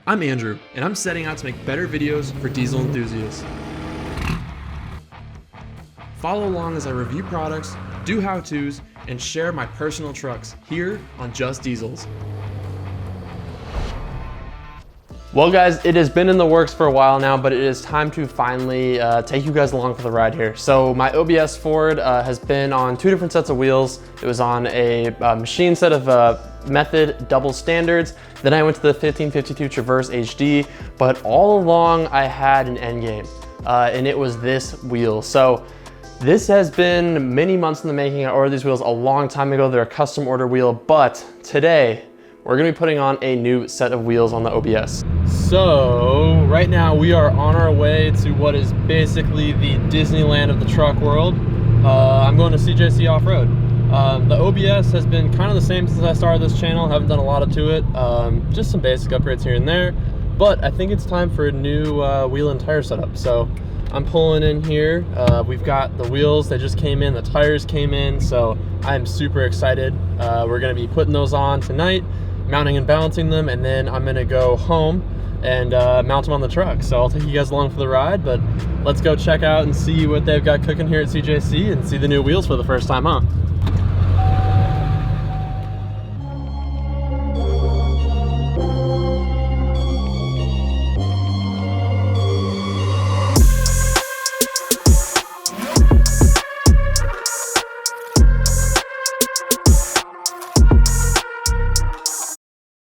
I'm Andrew, and I'm setting out to make better videos for diesel enthusiasts. Follow along as I review products, do how-tos, and share my personal trucks here on Just Diesels. Well guys, it has been in the works for a while now, but it is time to finally take you guys along for the ride here. So my OBS Ford has been on 2 different sets of wheels. It was on a machine set of Method double standards. Then I went to the 1552 Traverse HD, but all along I had an end game, and it was this wheel. So this has been many months in the making. I ordered these wheels a long time ago. They're a custom order wheel, but today we're gonna be putting on a new set of wheels on the OBS. So right now we are on our way to what is basically the Disneyland of the truck world. I'm going to CJC Off-Road. The OBS has been kind of the same since I started this channel. Haven't done a lot to it, just some basic upgrades here and there. But I think it's time for a new wheel and tire setup. So I'm pulling in here. We've got the wheels that just came in, the tires came in, so I'm super excited. We're gonna be putting those on tonight, mounting and balancing them, and then I'm gonna go home and mount them on the truck. So I'll take you guys along for the ride, but let's go check out and see what they've got cooking here at CJC and see the new wheels for the first time, huh?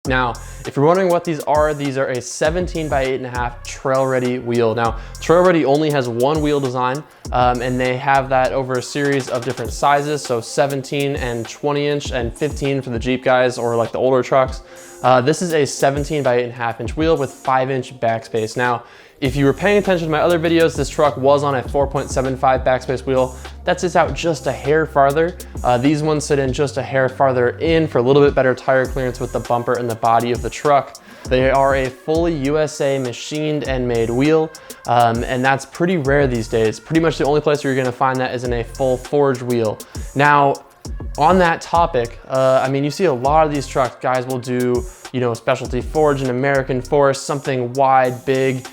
Now, if you're wondering what these are a 17 by 8.5 trail ready wheel. Now, trail ready only has one wheel design, and they have that over a series of different sizes. So 17 and 20 inch and 15 for the Jeep guys or like the older trucks. This is a 17 by 8.5 inch wheel with 5-inch backspace. Now, if you were paying attention to my other videos, this truck was on a 4.75 backspace wheel. That sits out just a hair farther. These ones sit in just a hair farther in for a little bit better tire clearance with the bumper and the body of the truck. They are a fully USA machined and made wheel, and that's pretty rare these days. Pretty much the only place where you're gonna find that is in a full forged wheel. Now, on that topic, I mean, you see a lot of these trucks, guys will do, you know, specialty forged, an American force, something wide, big.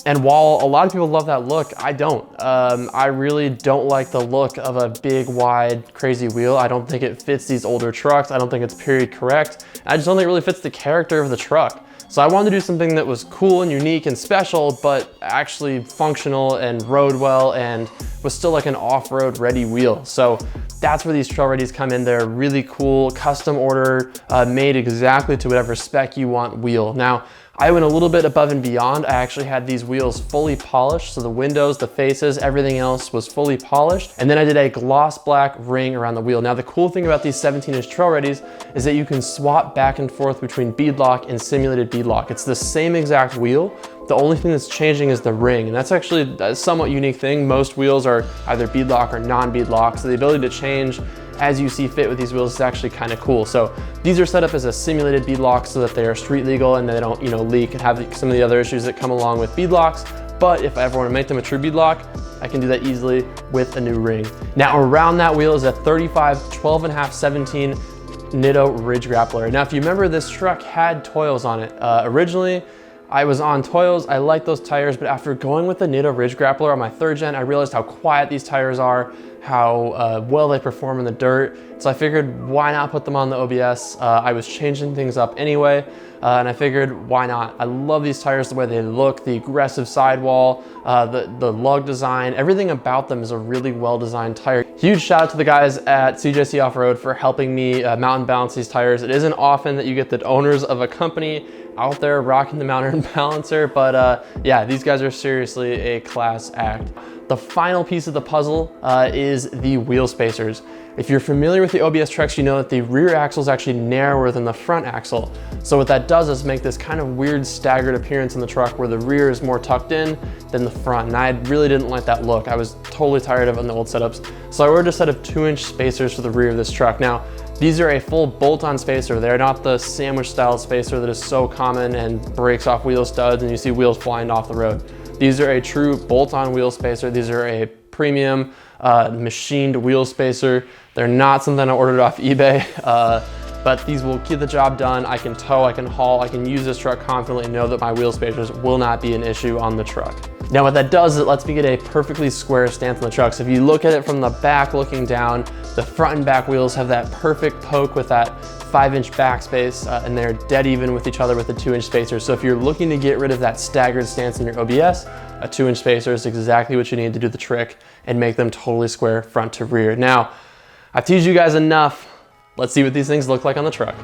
And while a lot of people love that look, I don't. I really don't like the look of a big, wide, crazy wheel. I don't think it fits these older trucks. I don't think it's period correct. I just don't think it really fits the character of the truck. So I wanted to do something that was cool and unique and special, but actually functional and rode well and was still like an off-road ready wheel. So that's where these trail readies come in. They're really cool, custom order, made exactly to whatever spec you want wheel. Now, I went a little bit above and beyond. I actually had these wheels fully polished. So the windows, the faces, everything else was fully polished. And then I did a gloss black ring around the wheel. Now the cool thing about these 17-inch trail readies is that you can swap back and forth between beadlock and simulated beadlock. It's the same exact wheel. The only thing that's changing is the ring. And that's actually a somewhat unique thing. Most wheels are either beadlock or non-beadlock. So the ability to change as you see fit with these wheels is actually kind of cool. So these are set up as a simulated beadlock so that they are street legal and they don't, you know, leak and have some of the other issues that come along with beadlocks. But if I ever want to make them a true beadlock, I can do that easily with a new ring. Now around that wheel is a 35, 12.5, 17 Nitto Ridge Grappler. Now if you remember, this truck had Toils on it. Originally, I was on Toils, I like those tires, but after going with the Nitto Ridge Grappler on my 3rd gen, I realized how quiet these tires are, how well they perform in the dirt. So I figured, why not put them on the OBS? I was changing things up anyway, and I figured, why not? I love these tires, the way they look, the aggressive sidewall, the lug design, everything about them is a really well-designed tire. Huge shout out to the guys at CJC Off-Road for helping me mount and balance these tires. It isn't often that you get the owners of a company out there rocking the mounter and balancer, but yeah, these guys are seriously a class act. The final piece of the puzzle is the wheel spacers. If you're familiar with the OBS trucks, you know that the rear axle is actually narrower than the front axle. So what that does is make this kind of weird staggered appearance in the truck where the rear is more tucked in than the front. And I really didn't like that look. I was totally tired of it in the old setups. So I ordered a set of 2-inch spacers for the rear of this truck. Now, these are a full bolt-on spacer. They're not the sandwich style spacer that is so common and breaks off wheel studs and you see wheels flying off the road. These are a true bolt-on wheel spacer. These are a premium machined wheel spacer. They're not something I ordered off eBay. but these will get the job done. I can tow, I can haul, I can use this truck confidently and know that my wheel spacers will not be an issue on the truck. Now what that does is it lets me get a perfectly square stance on the truck. So if you look at it from the back looking down, the front and back wheels have that perfect poke with that 5-inch back space, and they're dead even with each other with the 2-inch spacers. So if you're looking to get rid of that staggered stance in your OBS, a 2-inch spacer is exactly what you need to do the trick and make them totally square front to rear. Now, I've teased you guys enough. Let's see what these things look like on the truck.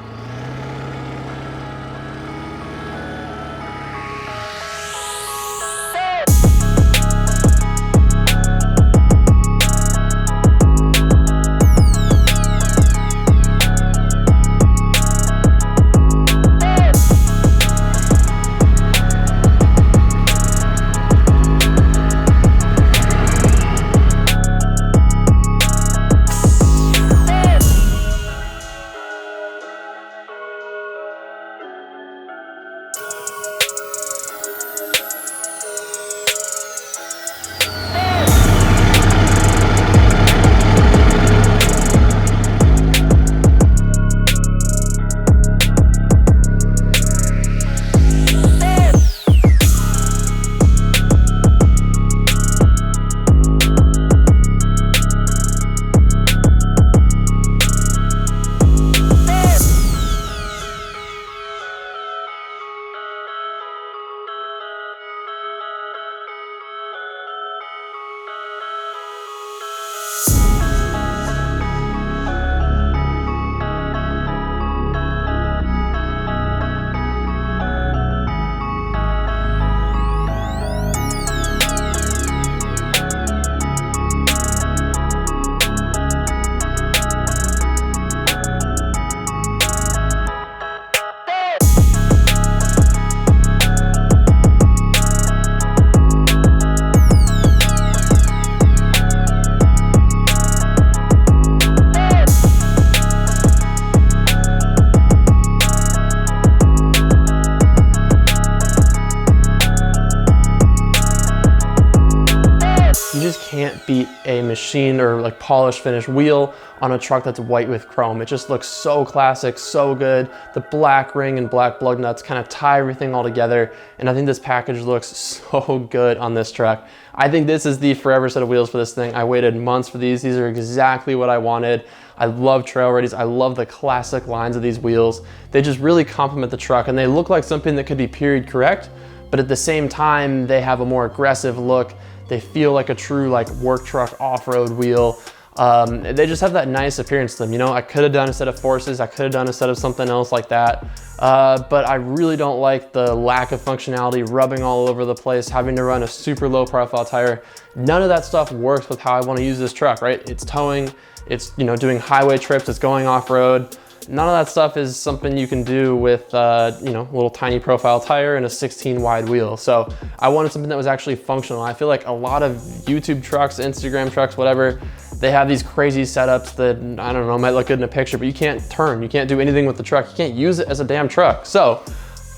You just can't beat a machined or like polished finished wheel on a truck that's white with chrome. It just looks so classic, so good. The black ring and black lug nuts kind of tie everything all together. And I think this package looks so good on this truck. I think this is the forever set of wheels for this thing. I waited months for these. These are exactly what I wanted. I love trail readies. I love the classic lines of these wheels. They just really complement the truck and they look like something that could be period correct, but at the same time, they have a more aggressive look. They feel like a true like work truck off-road wheel. They just have that nice appearance to them. You know, I could have done a set of Forces, I could have done a set of something else like that, but I really don't like the lack of functionality, rubbing all over the place, having to run a super low profile tire. None of that stuff works with how I want to use this truck, right? It's towing, it's, you know, doing highway trips, it's going off-road. None of that stuff is something you can do with, you know, a little tiny profile tire and a 16 wide wheel. So I wanted something that was actually functional. I feel like a lot of YouTube trucks, Instagram trucks, whatever, they have these crazy setups that, I don't know, might look good in a picture, but you can't turn, you can't do anything with the truck. You can't use it as a damn truck. So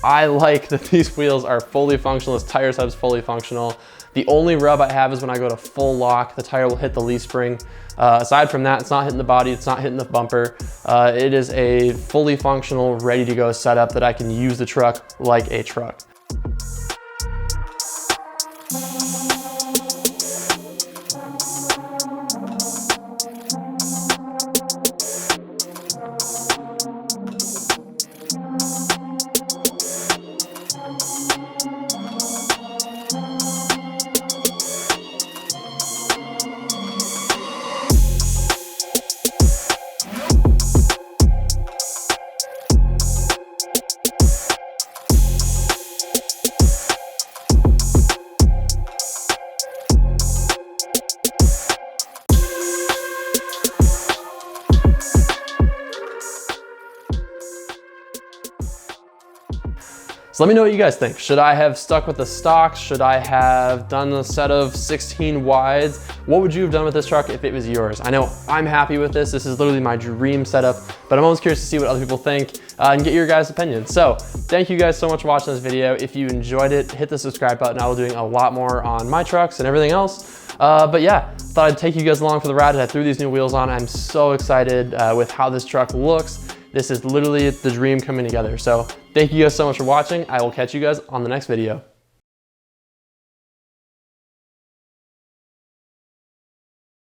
I like that these wheels are fully functional, this tire setup's fully functional. The only rub I have is when I go to full lock, the tire will hit the leaf spring. Aside from that, it's not hitting the body, it's not hitting the bumper. It is a fully functional, ready to go setup that I can use the truck like a truck. So let me know what you guys think. Should I have stuck with the stocks? Should I have done a set of 16 wides? What would you have done with this truck if it was yours? I know I'm happy with this. This is literally my dream setup, but I'm always curious to see what other people think and get your guys' opinions. So thank you guys so much for watching this video. If you enjoyed it, hit the subscribe button. I will be doing a lot more on my trucks and everything else. But yeah, thought I'd take you guys along for the ride as I threw these new wheels on. I'm so excited with how this truck looks. This is literally the dream coming together. So thank you guys so much for watching. I will catch you guys on the next video.